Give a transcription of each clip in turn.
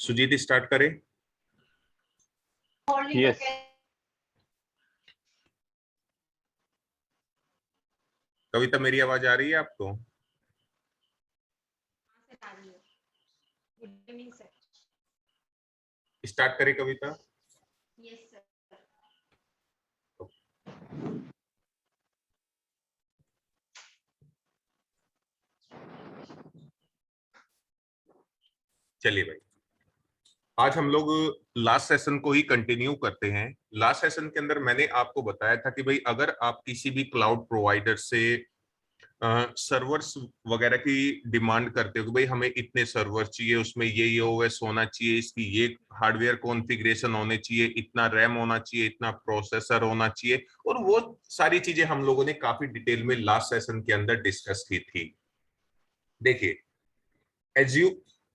Sujit start करें। Yes कविता, मेरी आवाज आ रही है आपको? स्टार्ट करें कविता। Yes sir. चलिए भाई, आज हम लोग लास्ट सेशन को ही कंटिन्यू करते हैं। लास्ट सेशन के अंदर मैंने आपको बताया था कि भाई अगर आप किसी भी क्लाउड प्रोवाइडर से सर्वर्स वगैरह की डिमांड करते हो कि भाई हमें इतने सर्वर चाहिए, उसमें ये ओएस होना चाहिए, इसकी ये हार्डवेयर कॉन्फ़िगरेशन होने चाहिए, इतना रैम होना चाहिए, इतना प्रोसेसर होना चाहिए, और वो सारी चीजें हम लोगों ने काफी डिटेल में लास्ट सेशन के अंदर डिस्कस की थी। देखिए,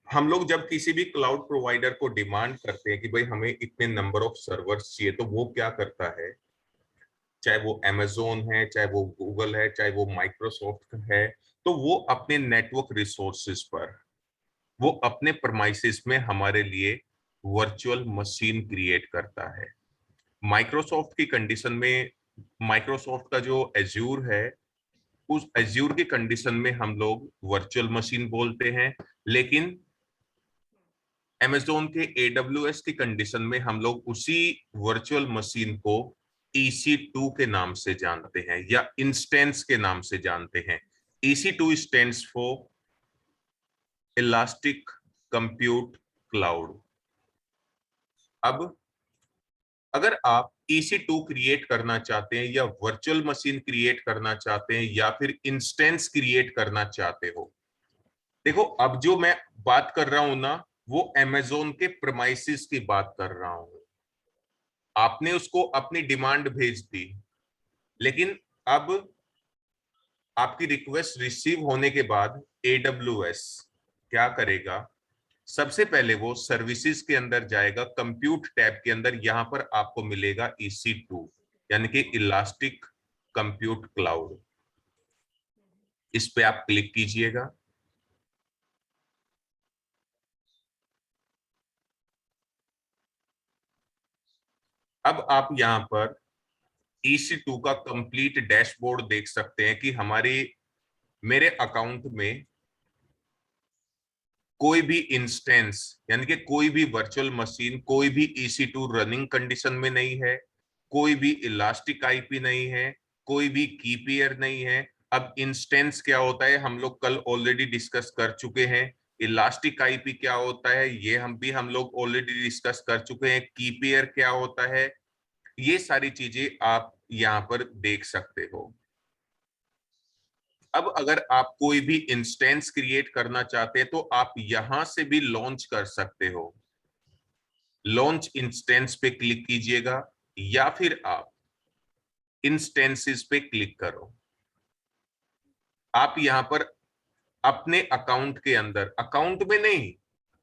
हम लोग जब किसी भी क्लाउड प्रोवाइडर को डिमांड करते हैं कि भाई हमें इतने नंबर ऑफ सर्वर्स चाहिए, तो वो क्या करता है, चाहे वो अमेजोन है, चाहे वो गूगल है, चाहे वो माइक्रोसॉफ्ट है, तो वो अपने नेटवर्क रिसोर्सेज पर, वो अपने प्रमाइसिस में हमारे लिए वर्चुअल मशीन क्रिएट करता है। माइक्रोसॉफ्ट की कंडीशन में, माइक्रोसॉफ्ट का जो एज्यूर है, उस एज्यूर की कंडीशन में हम लोग वर्चुअल मशीन बोलते हैं, लेकिन अमेजोन के AWS की कंडीशन में हम लोग उसी वर्चुअल मशीन को EC2 के नाम से जानते हैं या इंस्टेंस के नाम से जानते हैं। EC2 stands for elastic compute cloud. अब अगर आप EC2 क्रिएट करना चाहते हैं या वर्चुअल मशीन क्रिएट करना चाहते हैं या फिर इंस्टेंस क्रिएट करना चाहते हो, देखो अब जो मैं बात कर रहा हूं ना, वो अमेजोन के प्रेमाइसिस की बात कर रहा हूं। आपने उसको अपनी डिमांड भेज दी, लेकिन अब आपकी रिक्वेस्ट रिसीव होने के बाद AWS क्या करेगा, सबसे पहले वो सर्विसेज के अंदर जाएगा, कंप्यूट टैब के अंदर यहां पर आपको मिलेगा EC2 यानी कि इलास्टिक कंप्यूट क्लाउड। इस पे आप क्लिक कीजिएगा। अब आप यहां पर EC2 का कंप्लीट डैशबोर्ड देख सकते हैं कि मेरे अकाउंट में कोई भी इंस्टेंस यानी कि कोई भी वर्चुअल मशीन, कोई भी EC2 रनिंग कंडीशन में नहीं है, कोई भी इलास्टिक आईपी नहीं है, कोई भी की पेयर नहीं है। अब इंस्टेंस क्या होता है, हम लोग कल ऑलरेडी डिस्कस कर चुके हैं। इलास्टिक आईपी क्या होता है, ये हम लोग ऑलरेडी डिस्कस कर चुके हैं। की पेयर क्या होता है, ये सारी चीजें आप यहां पर देख सकते हो। अब अगर आप कोई भी इंस्टेंस क्रिएट करना चाहते हैं तो आप यहां से भी लॉन्च कर सकते हो। लॉन्च इंस्टेंस पे क्लिक कीजिएगा या फिर आप इंस्टेंसेस पे क्लिक करो। आप यहां पर अपने अकाउंट के अंदर, अकाउंट में नहीं,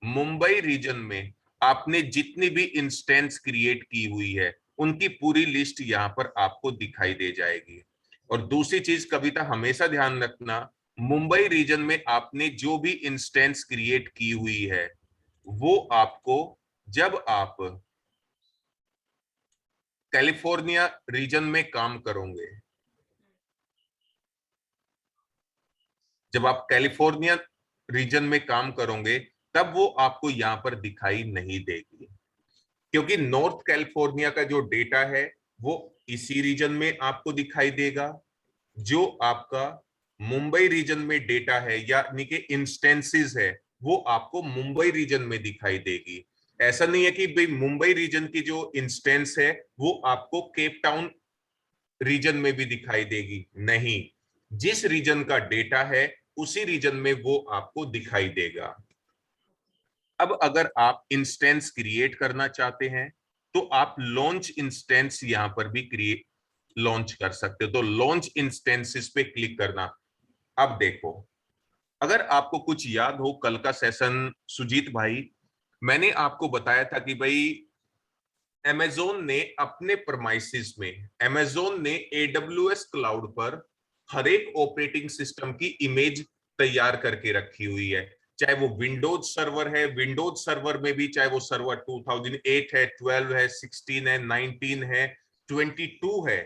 मुंबई रीजन में आपने जितनी भी इंस्टेंस क्रिएट की हुई है उनकी पूरी लिस्ट यहां पर आपको दिखाई दे जाएगी। और दूसरी चीज कविता, हमेशा ध्यान रखना, मुंबई रीजन में आपने जो भी इंस्टेंस क्रिएट की हुई है वो आपको, जब आप कैलिफोर्निया रीजन में काम करोगे, जब आप कैलिफोर्निया रीजन में काम करोगे तब वो आपको यहां पर दिखाई नहीं देगी, क्योंकि नॉर्थ कैलिफोर्निया का जो डेटा है वो इसी रीजन में आपको दिखाई देगा। जो आपका मुंबई रीजन में डेटा है यानी कि इंस्टेंसेस है, वो आपको मुंबई रीजन में दिखाई देगी। ऐसा नहीं है कि भाई मुंबई रीजन की जो इंस्टेंस है वो आपको केप टाउन रीजन में भी दिखाई देगी, नहीं, जिस रीजन का डेटा है उसी रीजन में वो आपको दिखाई देगा। अब अगर आप इंस्टेंस क्रिएट करना चाहते हैं तो आप लॉन्च इंस्टेंस यहां पर भी क्रिएट लॉन्च कर सकते हो। तो लॉन्च इंस्टेंसेस पे क्लिक करना। अब देखो, अगर आपको कुछ याद हो कल का सेशन सुजीत भाई, मैंने आपको बताया था कि भाई अमेजोन ने अपने प्रमाइसिस में, अमेजोन ने AWS क्लाउड पर हर एक ऑपरेटिंग सिस्टम की इमेज तैयार करके रखी हुई है। चाहे वो विंडोज सर्वर है, विंडोज सर्वर में भी चाहे वो सर्वर 2008 है, 12 है, 16 है, 19 है, 22 है,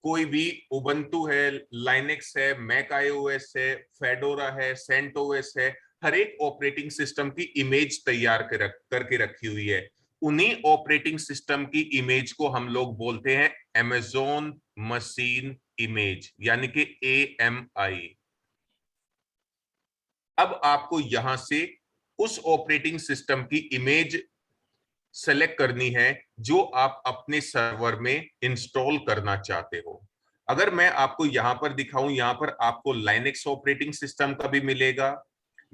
कोई भी उबंटू है, लाइनेक्स है, मैक आईओएस है, फेडोरा है, सेंटोस है, हर एक ऑपरेटिंग सिस्टम की इमेज तैयार करके रखी हुई है। उन्हीं ऑपरेटिंग सिस्टम की इमेज को हम लोग बोलते हैं अमेज़न मशीन इमेज, यानी कि AMI। अब आपको यहां से उस ऑपरेटिंग सिस्टम की इमेज सेलेक्ट करनी है जो आप अपने सर्वर में इंस्टॉल करना चाहते हो। अगर मैं आपको यहां पर दिखाऊं, यहां पर आपको लाइनेक्स ऑपरेटिंग सिस्टम का भी मिलेगा,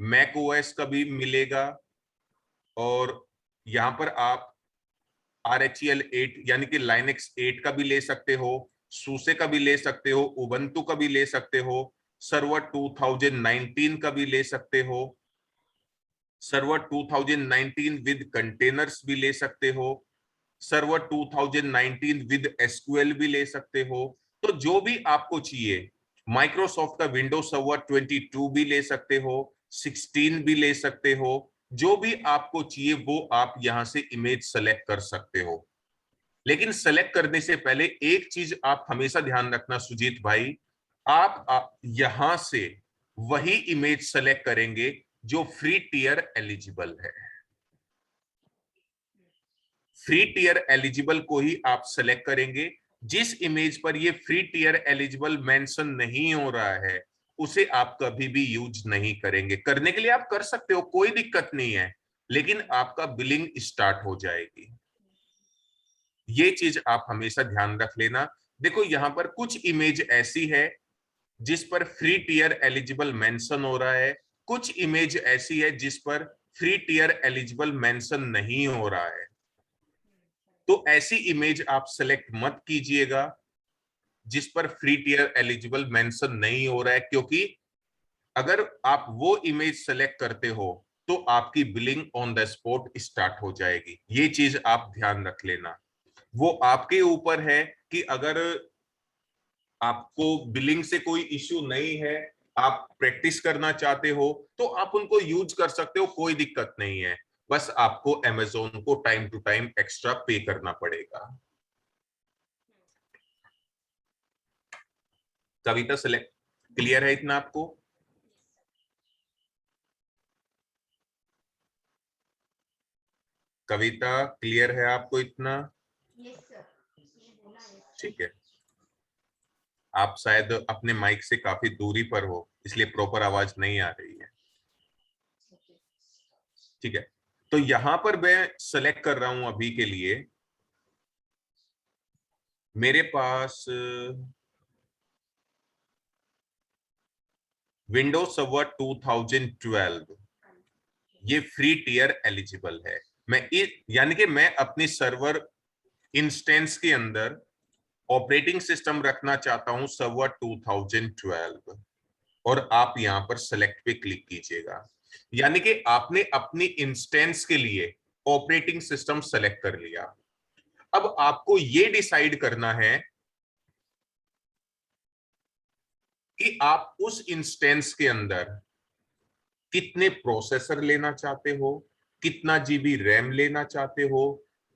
मैक ओएस का भी मिलेगा, और यहां पर आप RHEL 8 यानी कि लाइनेक्स 8 का भी ले सकते हो, सूसे का भी ले सकते हो, उबंटू का भी ले सकते हो, सर्वर 2019 का भी ले सकते हो, सर्वर 2019 विद कंटेनर्स भी ले सकते हो, सर्वर 2019 विद एसक्यूएल भी ले सकते हो। तो जो भी आपको चाहिए, माइक्रोसॉफ्ट का विंडोज सर्वर 22 भी ले सकते हो, 16 भी ले सकते हो, जो भी आपको चाहिए वो आप यहां से इमेज सेलेक्ट कर सकते हो। लेकिन सेलेक्ट करने से पहले एक चीज आप हमेशा ध्यान रखना सुजीत भाई, आप यहां से वही इमेज सेलेक्ट करेंगे जो फ्री टियर एलिजिबल है। फ्री टियर एलिजिबल को ही आप सेलेक्ट करेंगे। जिस इमेज पर ये फ्री टियर एलिजिबल मेंशन नहीं हो रहा है उसे आप कभी भी यूज नहीं करेंगे। करने के लिए आप कर सकते हो, कोई दिक्कत नहीं है, लेकिन आपका बिलिंग स्टार्ट हो जाएगी। ये चीज आप हमेशा ध्यान रख लेना। देखो यहां पर कुछ इमेज ऐसी है जिस पर फ्री टियर एलिजिबल मेंशन हो रहा है, कुछ इमेज ऐसी है जिस पर फ्री टियर एलिजिबल मेंशन नहीं हो रहा है। तो ऐसी इमेज आप सेलेक्ट मत कीजिएगा जिस पर फ्री टियर एलिजिबल मेंशन नहीं हो रहा है, क्योंकि अगर आप वो इमेज सेलेक्ट करते हो तो आपकी billing on the spot start हो जाएगी। ये चीज आप ध्यान रख लेना। वो आपके ऊपर है कि अगर आपको बिलिंग से कोई इश्यू नहीं है, आप प्रैक्टिस करना चाहते हो तो आप उनको यूज कर सकते हो, कोई दिक्कत नहीं है। बस आपको अमेज़न को टाइम टू टाइम एक्स्ट्रा पे करना पड़ेगा। कविता सेलेक्ट क्लियर है इतना आपको? कविता क्लियर है आपको इतना? ठीक है। आप शायद अपने माइक से काफी दूरी पर हो इसलिए प्रॉपर आवाज नहीं आ रही है। ठीक है, तो यहां पर मैं सेलेक्ट कर रहा हूं अभी के लिए। मेरे पास विंडोज सर्वर 2012 ये फ्री टियर एलिजिबल है। यानी कि मैं अपनी सर्वर इंस्टेंस के अंदर ऑपरेटिंग सिस्टम रखना चाहता हूं सर्वर 2012, और आप यहां पर सेलेक्ट पे क्लिक कीजिएगा। यानी कि आपने अपनी इंस्टेंस के लिए ऑपरेटिंग सिस्टम सेलेक्ट कर लिया। अब आपको यह डिसाइड करना है कि आप उस इंस्टेंस के अंदर कितने प्रोसेसर लेना चाहते हो, कितना जीबी रैम लेना चाहते हो,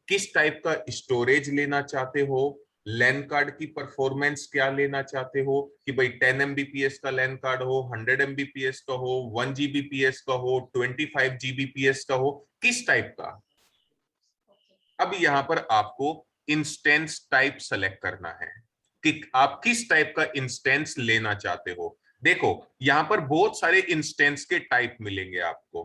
किस टाइप का स्टोरेज लेना चाहते हो, लैन कार्ड की परफॉर्मेंस क्या लेना चाहते हो, कि भाई 10 MBPS का लैन कार्ड हो, 100 MBPS का हो, 1 GBPS का हो, 25 GBPS का हो, किस टाइप का। अब यहां पर आपको इंस्टेंस टाइप सेलेक्ट करना है कि आप किस टाइप का इंस्टेंस लेना चाहते हो। देखो यहां पर बहुत सारे इंस्टेंस के टाइप मिलेंगे आपको।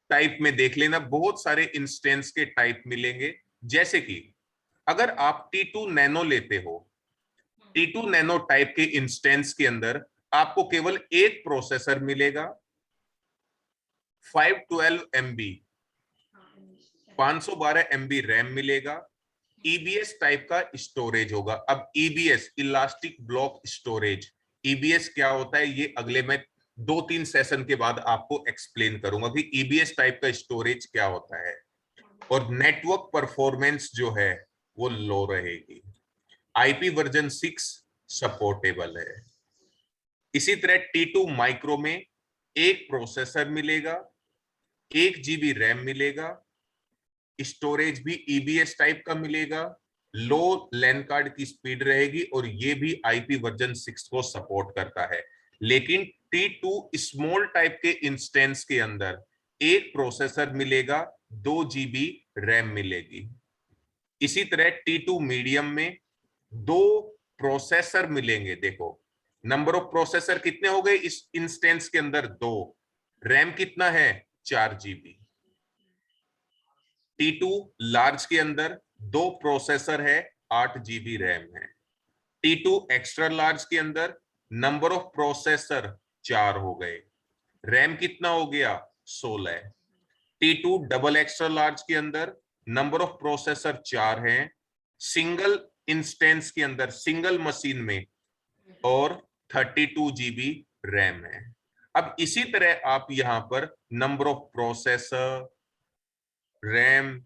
टाइप में देख लेना, बहुत सारे इंस्टेंस के टाइप मिलेंगे। जैसे कि अगर आप T2 नैनो लेते हो, T2 नैनो टाइप के इंस्टेंस के अंदर आपको केवल एक प्रोसेसर मिलेगा, 512 MB 512 MB रैम मिलेगा, EBS टाइप का स्टोरेज होगा। अब EBS elastic block storage, EBS क्या होता है ये अगले मैं 2-3 सेशन के बाद आपको एक्सप्लेन करूंगा कि EBS टाइप का स्टोरेज क्या होता है। और नेटवर्क परफॉर्मेंस जो है वो लो रहेगी। IP वर्जन 6 सपोर्टेबल है। इसी तरह T2 माइक्रो में एक प्रोसेसर मिलेगा, 1 GB रैम मिलेगा, स्टोरेज भी ईबीएस टाइप का मिलेगा, लो लैन कार्ड की स्पीड रहेगी और ये भी आईपी वर्जन 6 को सपोर्ट करता है। लेकिन T2 स्मॉल टाइप के इंस्टेंस के अंदर एक प्रोसेसर मिलेगा, 2 GB रैम मिलेगी। इसी तरह T2 मीडियम में 2 प्रोसेसर मिलेंगे। देखो नंबर ऑफ प्रोसेसर कितने हो गए इस इंस्टेंस के अंदर, 2। रैम कितना है, 4 GB। T2 लार्ज के अंदर 2 प्रोसेसर है, 8 GB रैम है। T2 एक्स्ट्रा लार्ज के अंदर नंबर ऑफ प्रोसेसर 4 हो गए, रैम कितना हो गया, 16। T2 डबल एक्स्ट्रा लार्ज के अंदर नंबर ऑफ प्रोसेसर 4 हैं, सिंगल इंस्टेंस के अंदर सिंगल मशीन में, और 32 GB रैम है। अब इसी तरह आप यहां पर नंबर ऑफ प्रोसेसर, रैम,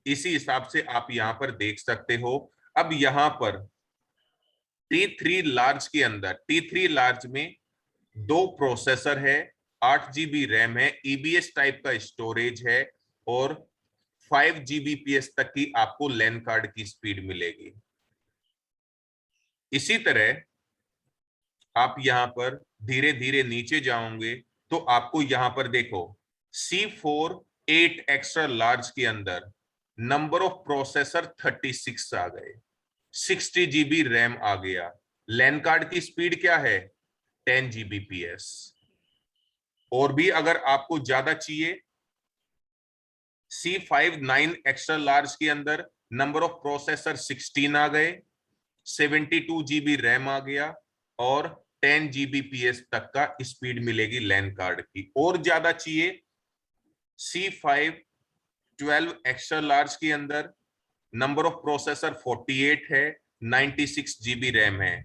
इसी हिसाब से आप यहां पर देख सकते हो। अब यहां पर T3 लार्ज के अंदर, T3 लार्ज में 2 प्रोसेसर है, 8 GB रैम है, ईबीएस टाइप का स्टोरेज है और 5 Gbps तक की आपको लैन कार्ड की स्पीड मिलेगी। इसी तरह आप यहां पर धीरे धीरे नीचे जाओगे तो आपको यहां पर देखो C4 8 एक्स्ट्रा लार्ज के अंदर नंबर ऑफ प्रोसेसर 36 आ गए, 60 GB रैम आ गया, लैन कार्ड की स्पीड क्या है, 10 Gbps। और भी अगर आपको ज्यादा चाहिए, C5 9 एक्स्ट्रा लार्ज के अंदर नंबर ऑफ प्रोसेसर 16 आ गए, 72 GB रैम आ गया और 10 Gbps तक का स्पीड मिलेगी लैन कार्ड की। और ज्यादा चाहिए, C5 12 एक्स्ट्रा लार्ज के अंदर नंबर ऑफ प्रोसेसर 48 है, 96 GB रैम है,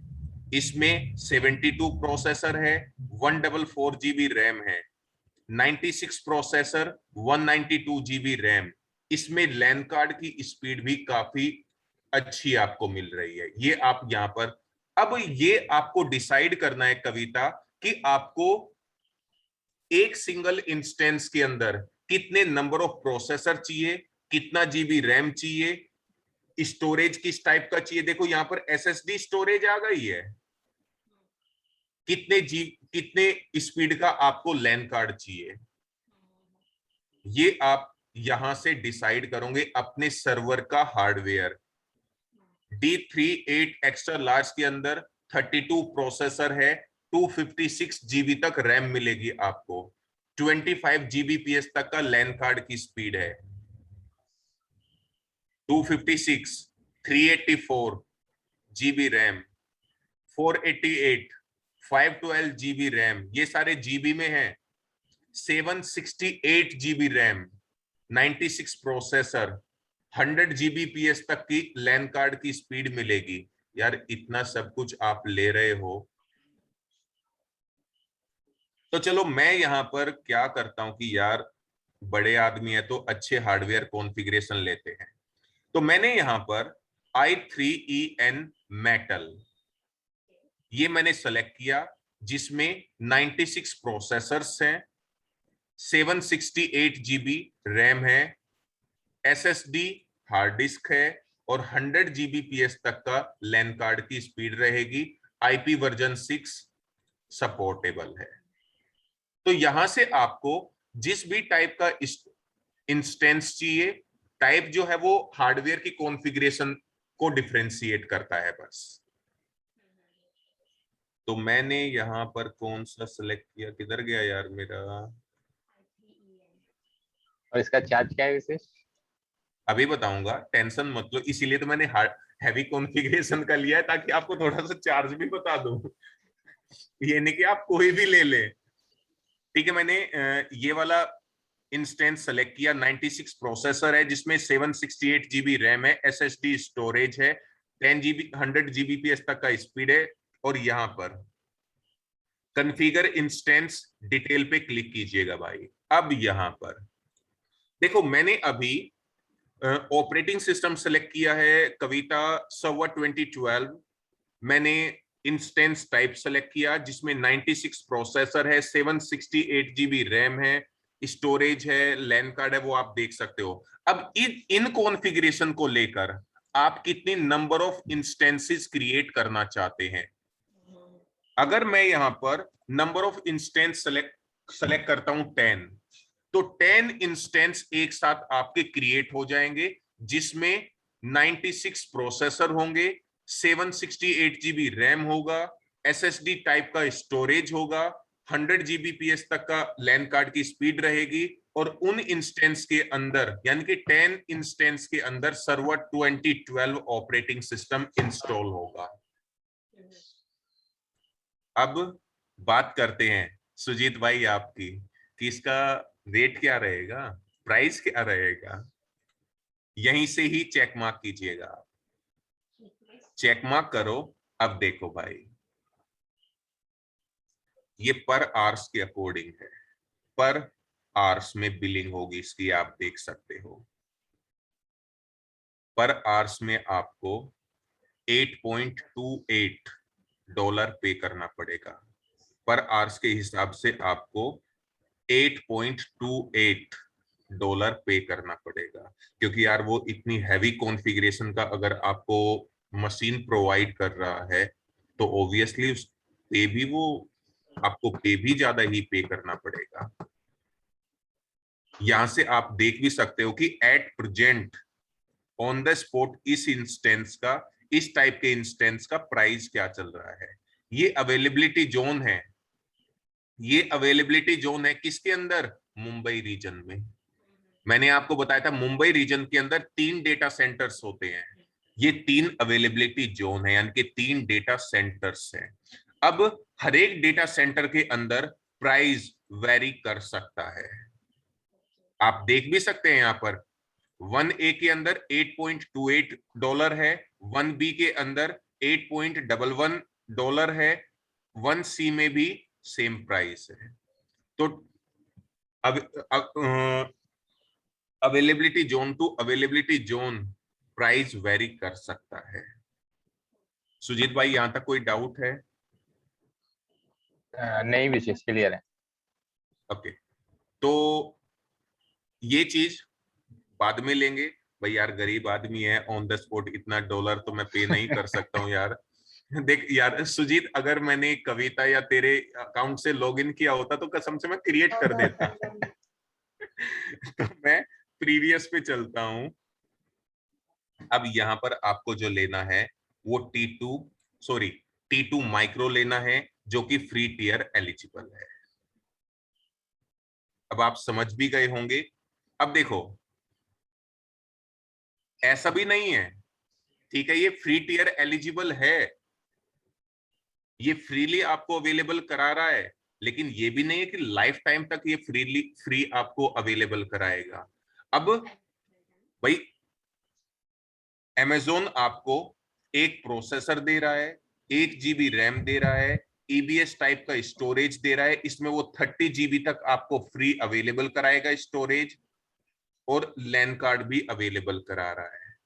इसमें 72 प्रोसेसर है, 144 GB रैम है, 96 प्रोसेसर, 192 GB रैम, इसमें लैन कार्ड की स्पीड भी काफी अच्छी आपको मिल रही है। ये आप यहां पर, अब ये आपको डिसाइड करना है कविता कि आपको एक सिंगल इंस्टेंस के अंदर कितने नंबर ऑफ प्रोसेसर चाहिए, कितना जीबी रैम चाहिए, स्टोरेज किस टाइप का चाहिए। देखो यहां पर एसएसडी स्टोरेज आ गई है, कितने स्पीड का आपको लैन कार्ड चाहिए, ये आप यहां से डिसाइड करोगे अपने सर्वर का हार्डवेयर। D3 8 एक्स्ट्रा लार्ज के अंदर 32 प्रोसेसर है, 256 GB तक रैम मिलेगी आपको, 25 Gbps तक का लैन कार्ड की स्पीड है, 256, 384 GB रैम, 488, 512 GB रैम, ये सारे जीबी में है, 768 GB रैम, 96 प्रोसेसर, 100 Gbps तक की लैन कार्ड की स्पीड मिलेगी। यार इतना सब कुछ आप ले रहे हो, तो चलो मैं यहां पर क्या करता हूं कि यार बड़े आदमी है तो अच्छे हार्डवेयर कॉन्फ़िगरेशन लेते हैं। तो मैंने यहां पर i3EN मेटल ये मैंने सेलेक्ट किया, जिसमें 96 प्रोसेसर्स हैं, 768 GB रैम है, एसएसडी हार्ड डिस्क है और 100 Gbps तक का लैन कार्ड की स्पीड रहेगी, आईपी वर्जन 6 सपोर्टेबल है। तो यहां से आपको जिस भी टाइप का इंस्टेंस चाहिए, टाइप जो है वो हार्डवेयर की कॉन्फ़िगरेशन को डिफरेंशिएट करता है बस। तो मैंने यहां पर कौन सा सिलेक्ट किया, किधर गया यार मेरा, और इसका चार्ज क्या है विशेष? अभी बताऊंगा, टेंशन मत लो, इसीलिए तो मैंने हार्ड हैवी कॉन्फ़िगरेशन का लिया है ताकि आपको थोड़ा सा चार्ज भी बता दूं। ये नहीं कि आप कोई भी ले ले। ठीक है, मैंने ये वाला इंस्टेंस सेलेक्ट किया, 96 प्रोसेसर है जिसमें 768 GB रैम है, एसएसडी स्टोरेज है, 10 GB 100 Gbps तक का स्पीड है। और यहां पर कॉन्फ़िगर इंस्टेंस डिटेल पे क्लिक कीजिएगा भाई। अब यहां पर देखो मैंने अभी ऑपरेटिंग सिस्टम सेलेक्ट किया है कविता सर्वर 2012, मैंने इंस्टेंस टाइप सेलेक्ट किया जिसमें 96 प्रोसेसर है, 768 GB रैम है, स्टोरेज है, लैन कार्ड है, वो आप देख सकते हो। अब इन कॉन्फ़िगरेशन को लेकर आप कितनी नंबर ऑफ इंस्टेंसेस क्रिएट करना चाहते हैं। अगर मैं यहां पर नंबर ऑफ इंस्टेंस सेलेक्ट करता हूं 10, तो 10 इंस्टेंस एक साथ आपके क्रिएट हो जाएंगे जिसमें 96 प्रोसेसर होंगे, 768 GB रैम होगा, SSD टाइप का स्टोरेज होगा, 100 Gbps तक का लैन कार्ड की स्पीड रहेगी, और उन इंस्टेंस के अंदर यानी कि 10 इंस्टेंस के अंदर सर्वर 2012 ऑपरेटिंग सिस्टम इंस्टॉल होगा। अब बात करते हैं सुजीत भाई आपकी कि इसका रेट क्या रहेगा, प्राइस क्या रहेगा। यहीं से ही चेक मार्क कीजिएगा, चेक मार्क करो। अब देखो भाई, ये पर आवर्स के अकॉर्डिंग है, पर आवर्स में बिलिंग होगी इसकी, आप देख सकते हो। पर आवर्स में आपको $8.28 पे करना पड़ेगा। पर आवर्स के हिसाब से आपको $8.28 पे करना पड़ेगा, क्योंकि यार वो इतनी हैवी कॉन्फ़िगरेशन का अगर आपको मशीन प्रोवाइड कर रहा है तो ऑब्वियसली उस पे भी वो आपको पे भी ज्यादा ही पे करना पड़ेगा। यहां से आप देख भी सकते हो कि at present on the spot इस इंस्टेंस का, इस टाइप के इंस्टेंस का प्राइस क्या चल रहा है। ये अवेलेबिलिटी जोन है, ये अवेलेबिलिटी जोन है किसके अंदर, मुंबई रीजन में। मैंने आपको बताया था मुंबई रीजन के अंदर 3 डेटा सेंटर्स होते हैं, ये 3 अवेलेबिलिटी जोन है, यानी कि 3 डेटा सेंटर्स हैं। अब हर एक डेटा सेंटर के अंदर प्राइस वेरी कर सकता है, आप देख भी सकते हैं यहां पर 1A के अंदर $8.28 है, 1B के अंदर $8.11 है, 1C में भी सेम प्राइस है। तो अब availability zone to availability zone price vary कर सकता है। सुजीत भाई यहां तक कोई डाउट है? नहीं विशेष, क्लियर है। ओके, तो ये चीज बाद में लेंगे भाई, यार गरीब आदमी है, ऑन द स्पॉट इतना डॉलर तो मैं पे नहीं कर सकता हूँ यार। देख यार सुजीत, अगर मैंने कविता या तेरे अकाउंट से लॉगिन किया होता तो कसम से मैं क्रिएट कर देता। तो मैं प्रीवियस पे चलता हूं। अब यहां पर आपको जो लेना है वो T2 माइक्रो लेना है, जो कि फ्री टियर एलिजिबल है। अब आप समझ भी गए होंगे। अब देखो, ऐसा भी नहीं है, ठीक है, ये फ्री टियर एलिजिबल है, ये फ्रीली आपको अवेलेबल करा रहा है, लेकिन ये भी नहीं है कि लाइफ टाइम तक ये फ्री आपको अवेलेबल कराएगा। अब भाई Amazon आपको एक प्रोसेसर दे रहा है, 1 GB रैम दे रहा है, EBS टाइप का स्टोरेज दे रहा है, इसमें वो 30 GB तक आपको फ्री अवेलेबल कराएगा स्टोरेज, और लैन कार्ड भी अवेलेबल करा रहा है।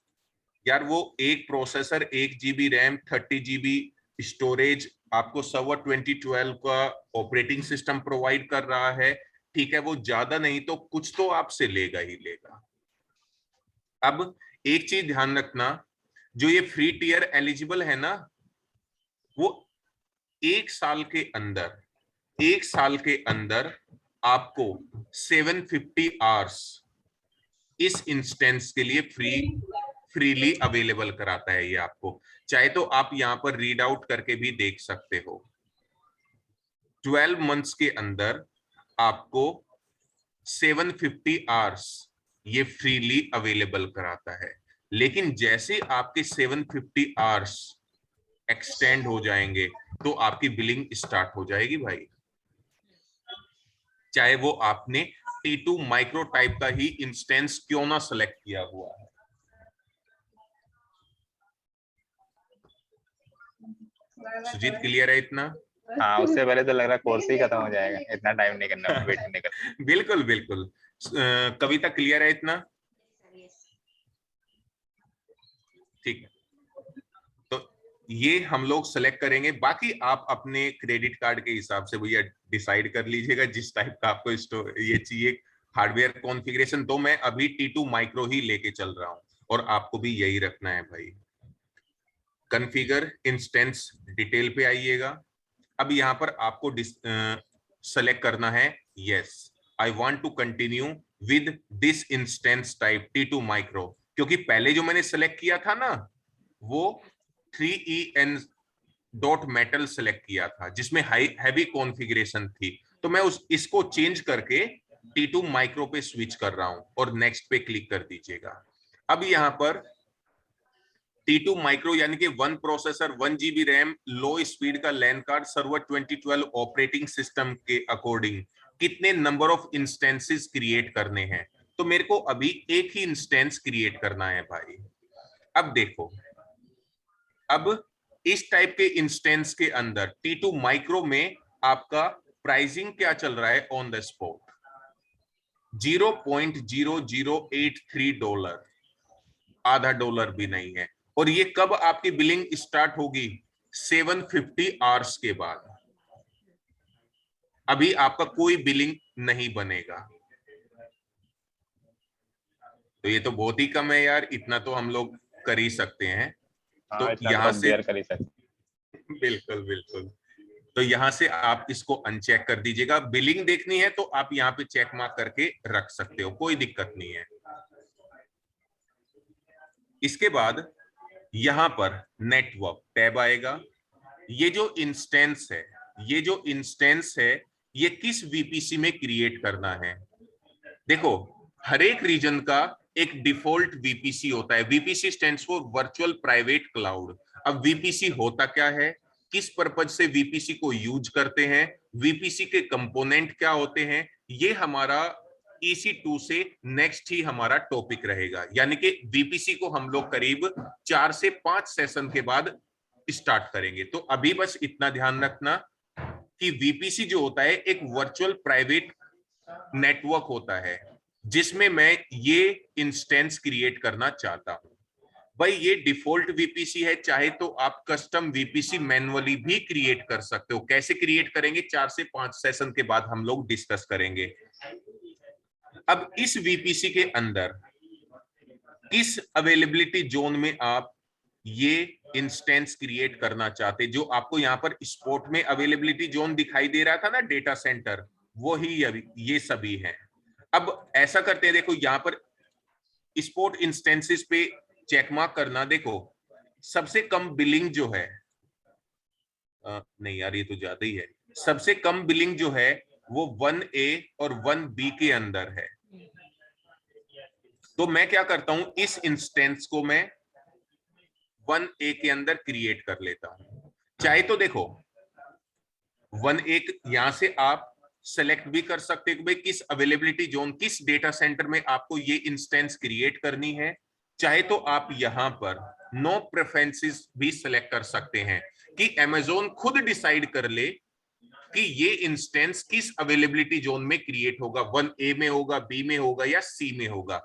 यार वो एक processor, 1 GB RAM, 30 GB storage आपको सर्वर 2012 का ऑपरेटिंग सिस्टम प्रोवाइड कर रहा है, ठीक है, वो ज्यादा नहीं तो कुछ तो आपसे लेगा ही लेगा। अब एक चीज ध्यान रखना, जो ये फ्री टियर एलिजिबल है ना, वो 1 साल के अंदर आपको 750 आवर्स इस इंस्टेंस के लिए फ्रीली अवेलेबल कराता है ये आपको। चाहे तो आप यहां पर रीड आउट करके भी देख सकते हो, 12 मंथ्स के अंदर आपको 750 आवर्स ये फ्रीली अवेलेबल कराता है। लेकिन जैसे आपके 750 आवर्स एक्सटेंड हो जाएंगे तो आपकी बिलिंग स्टार्ट हो जाएगी भाई, चाहे वो आपने T2 माइक्रो टाइप का ही इंस्टेंस क्यों ना सेलेक्ट किया हुआ है। सुजीत क्लियर है इतना? हाँ, उससे पहले तो लग रहा कोर्स ही खत्म हो जाएगा, इतना टाइम नहीं करना, वेट नहीं करना। बिल्कुल बिल्कुल। कविता क्लियर है इतना? ठीक है, तो ये हम लोग सेलेक्ट करेंगे, बाकी आप अपने क्रेडिट कार्ड के हिसाब से भैया डिसाइड कर लीजिएगा जिस टाइप का आपको ये चाहिए हार्डवेयर कॉन्फ़िगरेशन। तो मैं अभी T2 माइक्रो ही लेके चल रहा हूं और आपको भी यही रखना है भाई। कॉन्फ़िगर इंस्टेंस डिटेल पे आइएगा। अब यहाँ पर आपको सेलेक्ट करना है yes I want to continue with this instance type T2 micro, क्योंकि पहले जो मैंने सेलेक्ट किया था ना वो 3EN डॉट मेटल सेलेक्ट किया था जिसमें हाई हैवी कॉन्फ़िगरेशन थी। तो मैं इसको चेंज करके T2 माइक्रो पे स्विच कर रहा हूं और नेक्स्ट पे क्लिक कर दीजिएगा। अब यहां पर T2 माइक्रो यानी कि 1 प्रोसेसर 1 GB रैम लो स्पीड का लैन कार्ड सर्वर 2012 ऑपरेटिंग सिस्टम के अकॉर्डिंग कितने नंबर ऑफ इंस्टेंसेस क्रिएट करने हैं। तो मेरे को अभी एक ही इंस्टेंस क्रिएट करना है भाई। अब देखो, अब इस टाइप के इंस्टेंस के अंदर T2 माइक्रो में आपका प्राइसिंग क्या चल रहा है ऑन द स्पॉट, $0.0083, आधा डॉलर भी नहीं है। और ये कब आपकी बिलिंग स्टार्ट होगी, 750 आवर्स के बाद। अभी आपका कोई बिलिंग नहीं बनेगा। तो ये तो बहुत ही कम है यार, इतना तो हम लोग कर ही सकते हैं। हाँ, तो इतना यहां तो से बेयर कर ही सकते। बिल्कुल बिल्कुल, तो यहां से आप इसको अनचेक कर दीजिएगा। बिलिंग देखनी है तो आप यहाँ पे चेक मार्क करके रख सकते हो, कोई दिक्कत नहीं है। इसके बाद यहां पर नेटवर्क टैब आएगा। ये जो इंस्टेंस है, ये जो इंस्टेंस है ये किस वीपीसी में क्रिएट करना है। देखो, हर एक रीजन का एक डिफॉल्ट वीपीसी होता है। VPC stands for virtual private cloud. अब वीपीसी होता क्या है, किस पर्पज से वीपीसी को यूज करते हैं, वीपीसी के कंपोनेंट क्या होते हैं, ये हमारा EC2 से नेक्स्ट ही हमारा टॉपिक रहेगा। यानी कि वीपीसी को हम लोग करीब 4 से 5 सेशन के बाद स्टार्ट करेंगे। तो अभी बस इतना ध्यान रखना कि वीपीसी जो होता है एक वर्चुअल प्राइवेट नेटवर्क होता है जिसमें मैं ये इंस्टेंस क्रिएट करना चाहता हूं। भाई ये डिफॉल्ट वीपीसी है, चाहे तो आप कस्टम वीपीसी मैन्युअली भी क्रिएट कर सकते हो। कैसे क्रिएट करेंगे 4 से 5 सेशन के बाद हम लोग डिस्कस करेंगे। अब इस वीपीसी के अंदर किस अवेलेबिलिटी जोन में आप ये इंस्टेंस क्रिएट करना चाहते, जो आपको यहाँ पर स्पॉट में अवेलेबिलिटी जोन दिखाई दे रहा था ना डेटा सेंटर, वो ही ये सभी हैं। अब ऐसा करते हैं, देखो यहाँ पर स्पॉट इंस्टेंसेस पे चेक मार्क करना। देखो सबसे कम बिलिंग जो है, नहीं यार ये तो ज्यादा ही है, सबसे कम बिलिंग जो है वो 1A और 1B के अंदर है। तो मैं क्या करता हूं, इस इंस्टेंस को मैं 1A के अंदर क्रिएट कर लेता हूं। चाहे तो देखो 1A यहां से आप सेलेक्ट भी कर सकते हो कि भाई किस अवेलेबिलिटी जोन, किस डेटा सेंटर में आपको ये इंस्टेंस क्रिएट करनी है। चाहे तो आप यहां पर नो प्रेफरेंसेस भी सिलेक्ट कर सकते हैं कि अमेजोन खुद डिसाइड कर ले कि ये इंस्टेंस किस अवेलेबिलिटी जोन में क्रिएट होगा, 1A में होगा, B में होगा या C में होगा।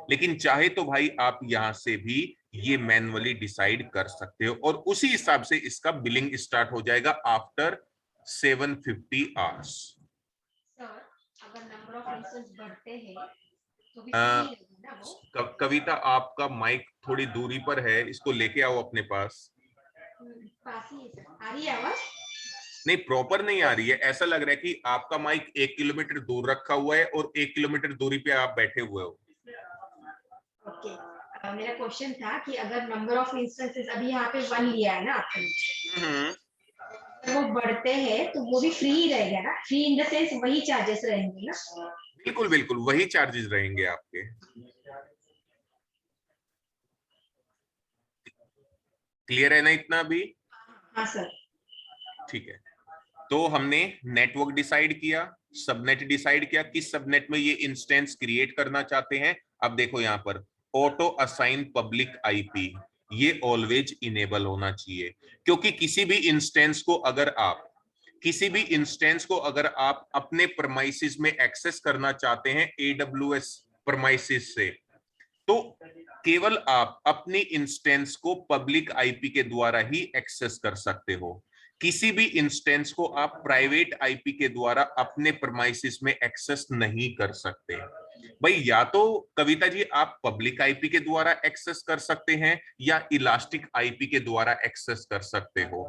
लेकिन चाहे तो भाई आप यहां से भी ये मैन्युअली डिसाइड कर सकते हो और उसी हिसाब से इसका बिलिंग स्टार्ट हो जाएगा आफ्टर 750 आवर्स। अगर नंबर ऑफ इंस्टेंस बढ़ते हैं तो भी फ्री रहेगा ना वो? कविता आपका माइक थोड़ी दूरी पर है, इसको लेके आओ अपने पास। पास ही है सर। आ रही है आवाज? नहीं प्रॉपर नहीं आ रही है, ऐसा लग रहा है कि आपका माइक 1 किलोमीटर दूर रखा हुआ है और 1 किलोमीटर दूरी पे आप बैठे हुए हो। ओके, मेरा क्वेश्चन था कि अगर नंबर ऑफ इंस्टेंसेस अभी यहाँ पे 1 लिया है ना आपने, वो बढ़ते हैं तो वो भी फ्री रहेगा ना? फ्री इन द सेंस वही चार्जेस रहेंगे ना? बिल्कुल बिल्कुल वही चार्जेस रहेंगे आपके। क्लियर है ना इतना अभी? हाँ सर। ठीक है, तो हमने नेटवर्क डिसाइड किया, सबनेट डिसाइड किया, किस सबनेट में ये इंस्टेंस क्रिएट करना चाहते हैं। अब देखो यहाँ पर ऑटो असाइन पब्लिक आईपी, ये ऑलवेज इनेबल होना चाहिए, क्योंकि किसी भी इंस्टेंस को अगर आप अपने प्रमाइसिस में एक्सेस करना चाहते हैं AWS प्रमाइसिस से, तो केवल आप अपनी इंस्टेंस को पब्लिक आईपी के द्वारा ही एक्सेस कर सकते हो। किसी भी इंस्टेंस को आप प्राइवेट आईपी के द्वारा अपने प्रेमाइसिस में एक्सेस नहीं कर सकते। भाई या तो कविता जी आप पब्लिक आईपी के द्वारा एक्सेस कर सकते हैं या इलास्टिक आईपी के द्वारा एक्सेस कर सकते हो।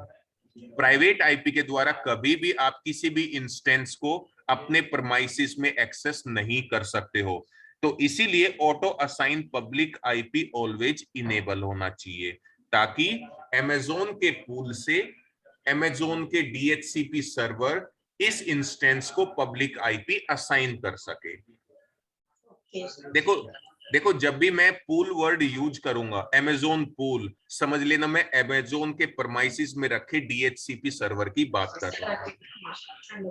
प्राइवेट आईपी के द्वारा कभी भी आप किसी भी इंस्टेंस को अपने प्रेमाइसिस में एक्सेस नहीं कर सकते हो। तो इसीलिए auto assign public IP always enable होना चाहिए, ताकि अमेज़न के पूल से अमेज़न के डीएचसीपी सर्वर इस इंस्टेंस को पब्लिक आईपी असाइन कर सके। देखो देखो, जब भी मैं पूल वर्ड यूज करूंगा, अमेज़न पूल, समझ लेना मैं अमेज़न के प्रेमाइसिस में रखे डीएचसीपी सर्वर की बात कर रहा हूं।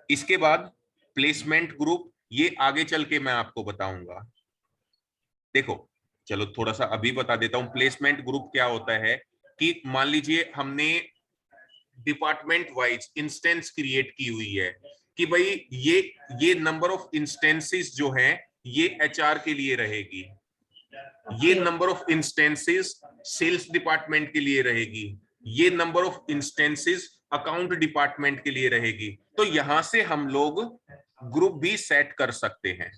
इसके बाद प्लेसमेंट ग्रुप, ये आगे चल के मैं आपको बताऊंगा। देखो चलो थोड़ा सा अभी बता देता हूं प्लेसमेंट ग्रुप क्या होता है। कि मान लीजिए हमने डिपार्टमेंट वाइज इंस्टेंस क्रिएट की हुई है कि भाई ये नंबर ऑफ इंस्टेंसेस जो हैं ये एचआर के लिए रहेगी, ये number of instances sales department के लिए रहेगी, ये number of instances account department के लिए रहेगी। तो यहां से हम लोग ग्रुप भी सेट कर सकते हैं।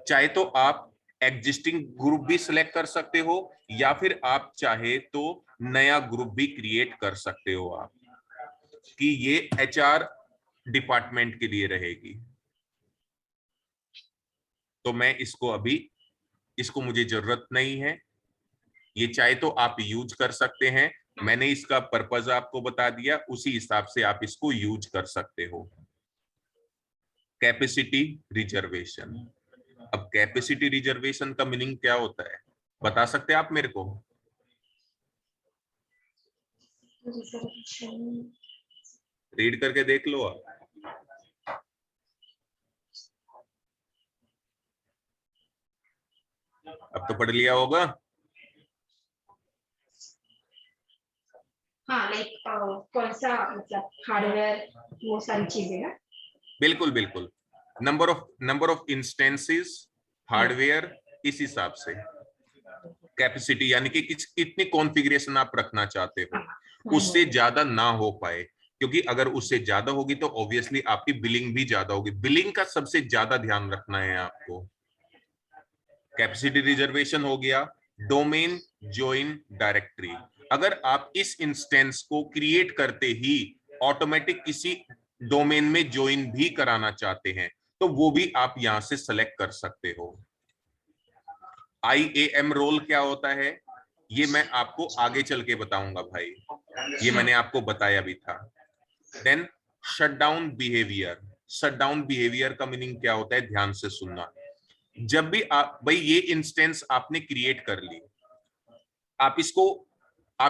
चाहे तो आप एग्जिस्टिंग ग्रुप भी सिलेक्ट कर सकते हो या फिर आप चाहे तो नया ग्रुप भी क्रिएट कर सकते हो आप, कि ये एचआर डिपार्टमेंट के लिए रहेगी। तो मैं इसको मुझे जरूरत नहीं है, ये चाहे तो आप यूज कर सकते हैं। मैंने इसका पर्पस आपको बता दिया, उसी हिसाब से आप इसको यूज कर सकते हो। Capacity reservation. अब कैपेसिटी रिजर्वेशन का मीनिंग क्या होता है, बता सकते हैं आप मेरे को? रीड करके देख लो आप। अब तो पढ़ लिया होगा। हाँ, लाइक कौन सा मतलब हार्डवेयर, वो सारी चीजें ना। बिल्कुल बिल्कुल, नंबर ऑफ इंस्टेंसेस, हार्डवेयर, इस हिसाब से। कैपेसिटी यानी कि कितनी कॉन्फ़िगरेशन आप रखना चाहते हो, उससे ज्यादा ना हो पाए, क्योंकि अगर उससे ज्यादा होगी तो ऑब्वियसली आपकी बिलिंग भी ज्यादा होगी। बिलिंग का सबसे ज्यादा ध्यान रखना है आपको। कैपेसिटी रिजर्वेशन हो गया। डोमेन जॉइन डायरेक्टरी, अगर आप इस इंस्टेंस को क्रिएट करते ही ऑटोमेटिक किसी डोमेन में ज्वाइन भी कराना चाहते हैं तो वो भी आप यहां से सेलेक्ट कर सकते हो। IAM रोल क्या होता है ये मैं आपको आगे चल के बताऊंगा भाई, ये मैंने आपको बताया भी था। Then shutdown behaviour. Shutdown behaviour का मीनिंग क्या होता है, ध्यान से सुनना। जब भी आप भाई ये इंस्टेंस आपने क्रिएट कर ली, आप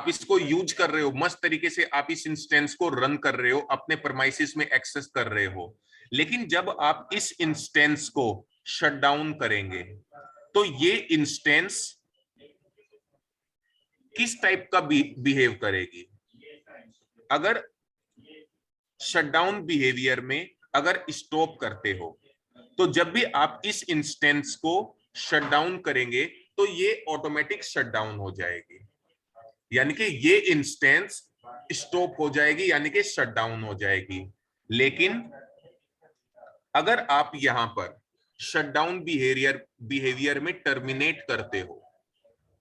इसको यूज कर रहे हो मस्त तरीके से, आप इस इंस्टेंस को रन कर रहे हो, अपने प्रेमाइसिस में एक्सेस कर रहे हो। लेकिन जब आप इस इंस्टेंस को शट डाउन करेंगे तो ये इंस्टेंस किस टाइप का बिहेव करेगी। अगर शटडाउन बिहेवियर में अगर स्टॉप करते हो तो जब भी आप इस इंस्टेंस को शट डाउन करेंगे तो ये ऑटोमेटिक शट डाउन हो जाएगी, यानी कि ये इंस्टेंस स्टॉप हो जाएगी, यानी कि शट डाउन हो जाएगी। लेकिन अगर आप यहां पर शटडाउन बिहेवियर में टर्मिनेट करते हो,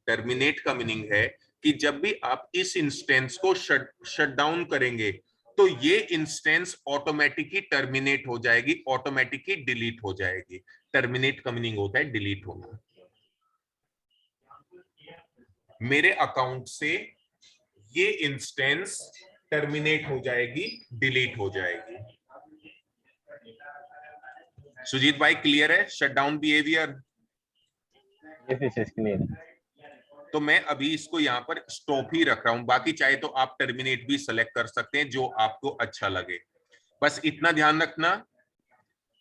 टर्मिनेट का मीनिंग है कि जब भी आप इस इंस्टेंस को शट डाउन करेंगे तो ये इंस्टेंस ऑटोमेटिकली टर्मिनेट हो जाएगी, ऑटोमेटिकली डिलीट हो जाएगी। टर्मिनेट का मीनिंग होता है डिलीट होना। मेरे अकाउंट से ये इंस्टेंस टर्मिनेट हो जाएगी, डिलीट हो जाएगी। सुजीत भाई क्लियर है शटडाउन बिहेवियर? क्लियर। तो मैं अभी इसको यहाँ पर स्टॉप ही रख रहा हूं, बाकी चाहे तो आप टर्मिनेट भी सेलेक्ट कर सकते हैं जो आपको अच्छा लगे। बस इतना ध्यान रखना,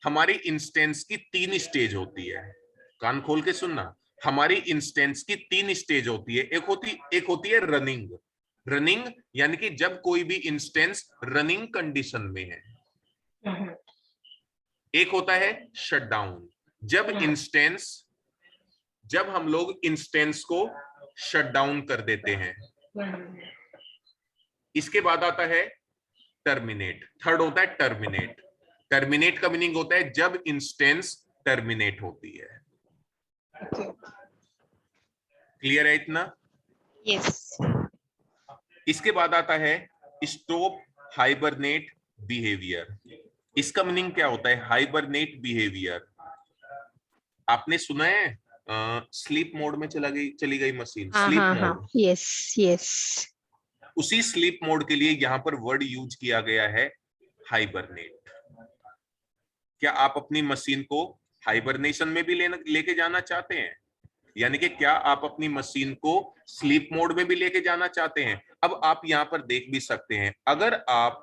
हमारी इंस्टेंस की 3 स्टेज होती है, कान खोल के सुनना। हमारी इंस्टेंस की 3 स्टेज होती है। एक होती है रनिंग यानी कि जब कोई भी इंस्टेंस रनिंग कंडीशन में है। एक होता है शटडाउन, जब इंस्टेंस जब हम लोग इंस्टेंस को शट डाउन कर देते हैं। इसके बाद आता है टर्मिनेट। थर्ड होता है टर्मिनेट। टर्मिनेट का मीनिंग होता है जब इंस्टेंस टर्मिनेट होती है। क्लियर है इतना? यस। इसके बाद आता है स्टॉप हाइबरनेट बिहेवियर। इसका मीनिंग क्या होता है? हाइबरनेट बिहेवियर आपने सुना है? स्लीप मोड में चली गई machine, sleep mode. Yes yes. उसी स्लीप मोड के लिए यहां पर वर्ड यूज किया गया है हाइबरनेट। क्या आप अपनी मशीन को हाइबरनेशन में भी लेके जाना चाहते हैं? यानी कि क्या आप अपनी मशीन को स्लीप मोड में भी लेके जाना चाहते हैं? अब आप यहां पर देख भी सकते हैं, अगर आप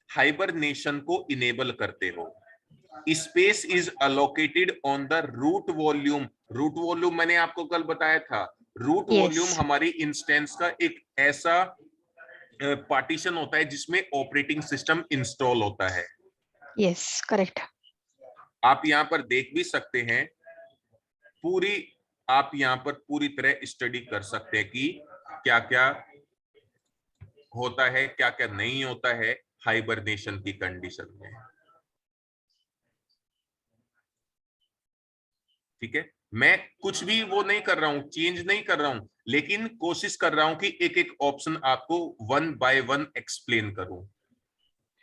हाइबरनेशन को इनेबल करते हो, space is allocated on the root volume. Root volume मैंने आपको कल बताया था। रूट वॉल्यूम हमारी इंस्टेंस का एक ऐसा पार्टीशन होता है जिसमें ऑपरेटिंग सिस्टम इंस्टॉल होता है। Yes correct. आप यहां पर देख भी सकते हैं, आप यहां पर पूरी तरह स्टडी कर सकते हैं कि क्या क्या होता है, क्या क्या नहीं होता है हाइबरनेशन की कंडीशन में। ठीक है, मैं कुछ भी वो नहीं कर रहा हूं, चेंज नहीं कर रहा हूं, लेकिन कोशिश कर रहा हूं कि एक एक ऑप्शन आपको वन बाय वन एक्सप्लेन करूं।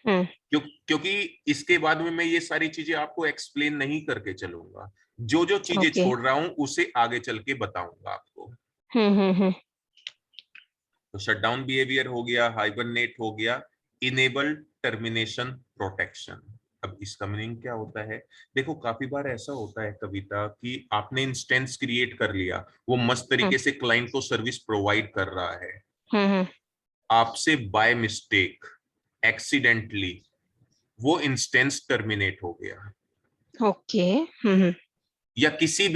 क्योंकि इसके बाद में मैं ये सारी चीजें आपको एक्सप्लेन नहीं करके चलूंगा। जो जो चीजें छोड़ रहा हूं उसे आगे चल के बताऊंगा आपको। तो शटडाउन बिहेवियर हो गया, हाइबरनेट हो गया, इनेबल टर्मिनेशन प्रोटेक्शन। अब इसका मीनिंग क्या होता है? देखो काफी बार ऐसा होता है कविता कि आपने इंस्टेंस क्रिएट कर लिया, वो मस्त तरीके से क्लाइंट को सर्विस प्रोवाइड कर रहा है, आपसे बाय मिस्टेक एक्सीडेंटली वो इंस्टेंस टर्मिनेट हो गया। ओके। या किसी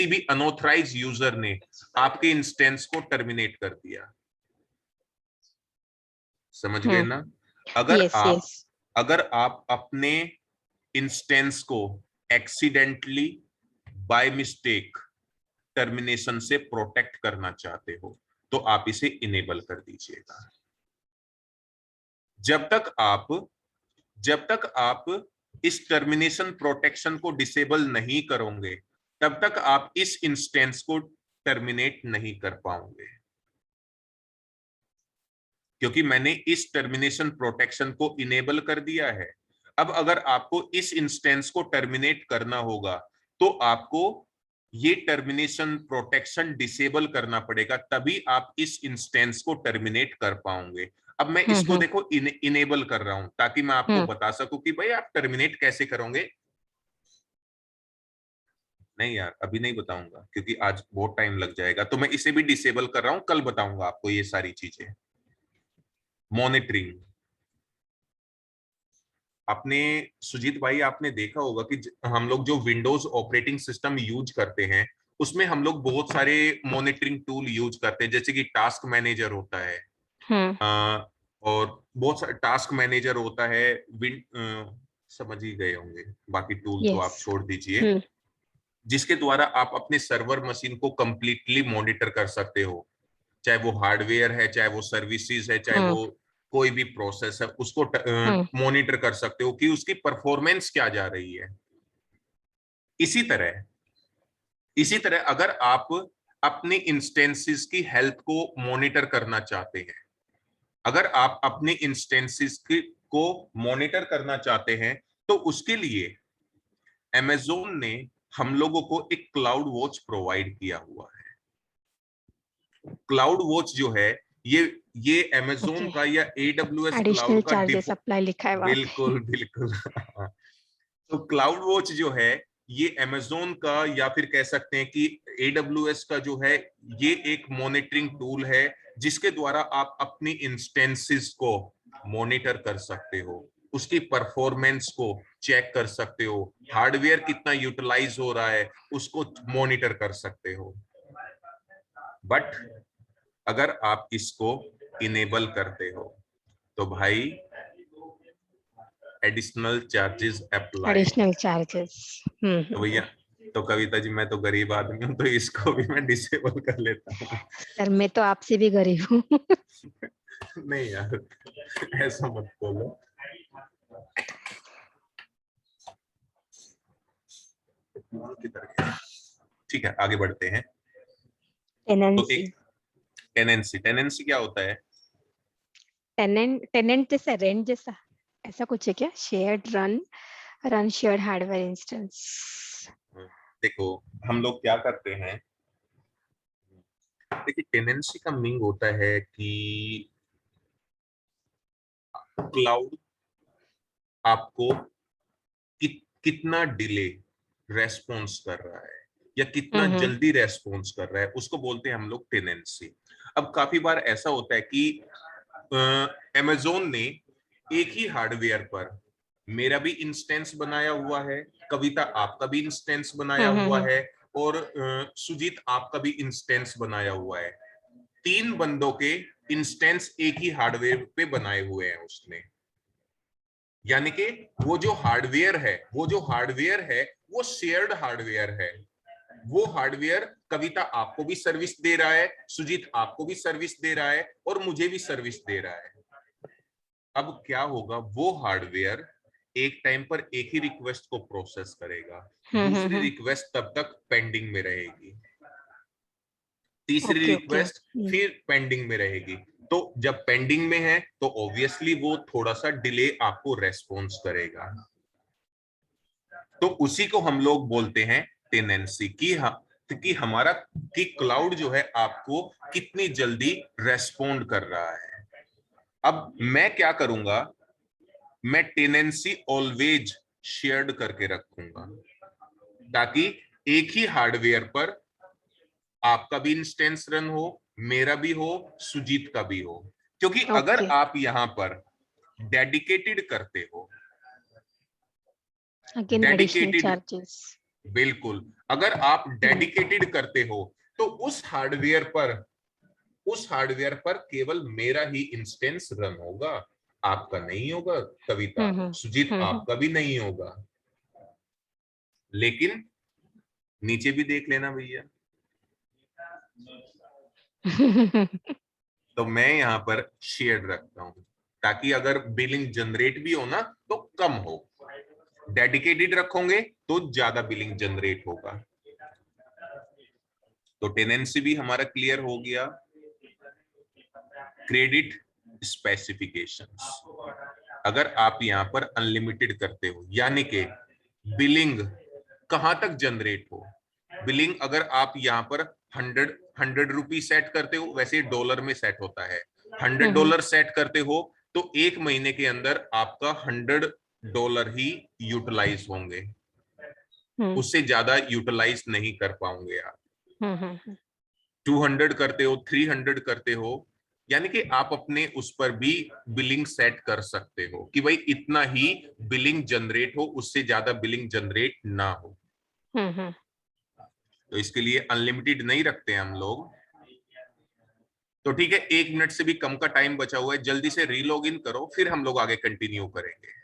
भी अनऑथराइज यूजर ने आपके इंस्टेंस को टर्मिनेट कर दिया। समझ गए ना? अगर आप अपने इंस्टेंस को एक्सीडेंटली बाय मिस्टेक टर्मिनेशन से प्रोटेक्ट करना चाहते हो तो आप इसे इनेबल कर दीजिएगा। जब तक आप इस टर्मिनेशन प्रोटेक्शन को डिसेबल नहीं करोगे तब तक आप इस इंस्टेंस को टर्मिनेट नहीं कर पाओगे, क्योंकि मैंने इस टर्मिनेशन प्रोटेक्शन को इनेबल कर दिया है। अब अगर आपको इस इंस्टेंस को टर्मिनेट करना होगा तो आपको ये टर्मिनेशन प्रोटेक्शन डिसेबल करना पड़ेगा, तभी आप इस इंस्टेंस को टर्मिनेट कर पाओगे। अब मैं इसको देखो इनेबल कर रहा हूं ताकि मैं आपको बता सकूं कि भाई आप टर्मिनेट कैसे करोगे। नहीं यार अभी नहीं बताऊंगा क्योंकि आज बहुत टाइम लग जाएगा, तो मैं इसे भी डिसेबल कर रहा हूं, कल बताऊंगा आपको ये सारी चीजें। मॉनिटरिंग, आपने सुजीत भाई आपने देखा होगा कि हम लोग जो विंडोज ऑपरेटिंग सिस्टम यूज करते हैं उसमें हम लोग बहुत सारे मॉनिटरिंग टूल यूज करते हैं, जैसे कि टास्क मैनेजर होता है, और बहुत सारे टास्क मैनेजर होता है, समझ ही गए होंगे, बाकी टूल तो आप छोड़ दीजिए, जिसके द्वारा आप अपने सर्वर मशीन को कंप्लीटली मॉनिटर कर सकते हो, चाहे वो हार्डवेयर है, चाहे वो सर्विसेज है, चाहे वो कोई भी प्रोसेस है, उसको मॉनिटर कर सकते हो कि उसकी परफॉर्मेंस क्या जा रही है। इसी तरह अगर आप अपने इंस्टेंसेस की हेल्थ को मॉनिटर करना चाहते हैं, अगर आप अपने इंस्टेंसेस को मॉनिटर करना चाहते हैं तो उसके लिए Amazon ने हम लोगों को एक क्लाउड वॉच प्रोवाइड किया हुआ है। क्लाउड वॉच जो है ये Amazon का या AWS क्लाउड का सप्लाई लिखा है। बिल्कुल बिल्कुल तो क्लाउड वॉच जो है ये Amazon का या फिर कह सकते हैं कि AWS का जो है, ये एक मॉनिटरिंग टूल है जिसके द्वारा आप अपनी इंस्टेंसेस को मॉनिटर कर सकते हो, उसकी परफॉर्मेंस को चेक कर सकते हो, हार्डवेयर कितना यूटिलाइज हो रहा है उसको मॉनिटर कर सकते हो। बट अगर आप इसको इनेबल करते हो तो भाई additional charges apply. Additional charges. तो भैया तो कविता जी मैं तो गरीब आदमी हूँ, तो इसको भी मैं डिसेबल कर लेता हूँ। सर मैं तो आपसे भी गरीब हूँ। नहीं यार, ऐसा मत बोलो। किधर गया? ठीक है, आगे बढ़ते हैं। तो टेनेंसी, एक टेनेंसी, टेनेंसी क्या होता है? टेनेंट, टेनेंट जैसा, रेंट जैसा, ऐसा कुछ है क्या? Shared run, run shared hardware instance. देखो हम लोग क्या करते हैं, देखिए टेनेंसी का मीनिंग होता है कि क्लाउड आपको कितना डिले रेस्पॉन्स कर रहा है या कितना हम्म जल्दी रेस्पॉन्स कर रहा है, उसको बोलते हैं हम लोग टेनेंसी। अब काफी बार ऐसा होता है कि अमेजोन ने एक ही हार्डवेयर पर मेरा भी इंस्टेंस बनाया हुआ है, कविता आपका भी इंस्टेंस बनाया हुआ है, और सुजीत आपका भी इंस्टेंस बनाया हुआ है। 3 बंदों के इंस्टेंस एक ही हार्डवेयर पे बनाए हुए हैं उसने। यानी कि वो जो हार्डवेयर है वो शेयर्ड हार्डवेयर है। वो हार्डवेयर कविता आपको भी सर्विस दे रहा है, सुजीत आपको भी सर्विस दे रहा है, और मुझे भी सर्विस दे रहा है। अब क्या होगा, वो हार्डवेयर एक टाइम पर एक ही रिक्वेस्ट को प्रोसेस करेगा, दूसरी रिक्वेस्ट तब तक पेंडिंग में रहेगी, तीसरी ओके ओके। रिक्वेस्ट फिर पेंडिंग में रहेगी। तो जब पेंडिंग में है तो ऑब्वियसली वो थोड़ा सा डिले आपको रेस्पॉन्स करेगा। तो उसी को हम लोग बोलते हैं टेनेंसी कि हमारा कि क्लाउड जो है आपको कितनी जल्दी रेस्पॉन्ड कर रहा है। अब मैं क्या करूंगा, मैं टेनेंसी ऑलवेज शेयर्ड करके रखूंगा, ताकि एक ही हार्डवेयर पर आपका भी इंस्टेंस रन हो, मेरा भी हो, सुजीत का भी हो। क्योंकि अगर ओके, आप यहां पर डेडिकेटेड करते हो, अगेन एडिशनल डेडिकेटेड, चार्जेस। बिल्कुल, अगर आप डेडिकेटेड करते हो तो उस हार्डवेयर पर केवल मेरा ही इंस्टेंस रन होगा, आपका नहीं होगा कविता, सुजीत हम्म। आपका भी नहीं होगा। लेकिन नीचे भी देख लेना भैया, तो मैं यहाँ पर शेयर्ड रखता हूं, ताकि अगर बिलिंग जनरेट भी हो ना तो कम हो। डेडिकेटेड रखोगे तो ज्यादा बिलिंग जनरेट होगा। तो टेनेंसी भी हमारा क्लियर हो गया। क्रेडिट स्पेसिफिकेशंस, अगर आप यहां पर अनलिमिटेड करते हो, यानी कि बिलिंग कहां तक जनरेट हो, बिलिंग अगर आप यहां पर 100 रुपी सेट करते हो, वैसे डॉलर में सेट होता है, $100 सेट करते हो तो एक महीने के अंदर आपका $100 ही यूटिलाइज होंगे, उससे ज्यादा यूटिलाइज नहीं कर पाओगे आप। 200 करते हो, 300 करते हो, यानी कि आप अपने उस पर भी बिलिंग सेट कर सकते हो कि भाई इतना ही बिलिंग जनरेट हो, उससे ज्यादा बिलिंग जनरेट ना हो। तो इसके लिए अनलिमिटेड नहीं रखते हैं हम लोग। तो ठीक है, 1 मिनट से भी कम का टाइम बचा हुआ है, जल्दी से रीलॉग इन करो, फिर हम लोग आगे कंटिन्यू करेंगे।